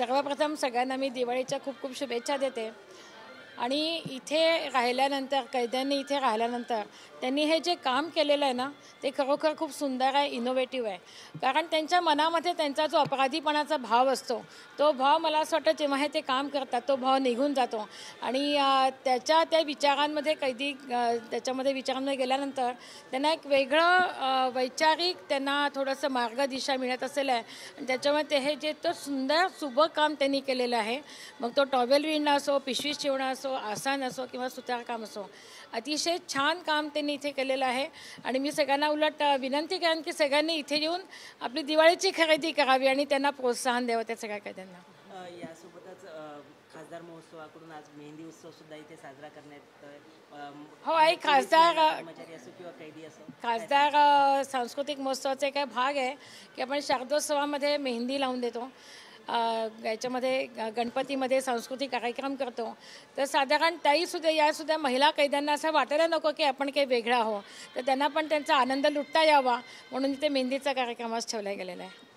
सर्वप्रथम सगळ्यांना मी दिवाळीच्या खूप खूप शुभेच्छा देते. आणि इथे राहिल्यानंतर कैद्यांनी इथे राहिल्यानंतर त्यांनी हे जे काम केलेलं आहे ना ते खरोखर खूप सुंदर आहे, इनोव्हेटिव्ह आहे. कारण त्यांच्या मनामध्ये त्यांचा जो अपराधीपणाचा भाव असतो तो भाव मला असं वाटतं जेव्हा हे ते काम करतात तो भाव निघून जातो. आणि त्या विचारांमध्ये कैदी त्याच्यामध्ये विचारांमध्ये गेल्यानंतर त्यांना एक वेगळं वैचारिक त्यांना थोडंसं मार्गदिशा मिळत असेल आहे. आणि त्याच्यामुळे ते हे जे तो सुंदर सुबक काम त्यांनी केलेलं आहे, मग तो टॉवेल विणणं असो, पिशवी शिवणं असो, आसन असो किंवा सुतारकाम असो, अतिशय छान काम त्यांनी इथे केलेलं आहे. आणि मी सगळ्यांना उलट विनंती करेन की सगळ्यांनी इथे येऊन आपली दिवाळीची खरेदी करावी आणि त्यांना प्रोत्साहन द्यावं त्या सगळ्या कैद्यांना. यासोबतच खासदार महोत्सवाकडून आज मेहंदी उत्सव सुद्धा इथे साजरा करण्यात हो आहे. कर्मचारी असो किंवा कैदी असो, खासदार सांस्कृतिक महोत्सवाचा एक भाग आहे की आपण शारदोत्सवामध्ये मेहंदी लावून देतो. याच्यामध्ये गणपतीमध्ये सांस्कृतिक कार्यक्रम करतो. तर साधारण यासुद्धा महिला कैद्यांना असं वाटायला नको की आपण काही वेगळं आहो, तर त्यांना पण त्यांचा आनंद लुटता यावा म्हणून इथे मेहंदीचा कार्यक्रम आज ठेवला गेलेला आहे.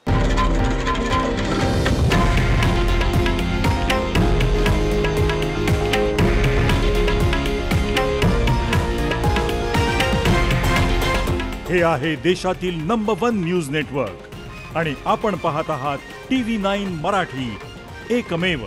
हे आहे देशातील नंबर 1 न्यूज नेटवर्क आणि आपण पाहत आहात TV9 मराठी, एकमेव.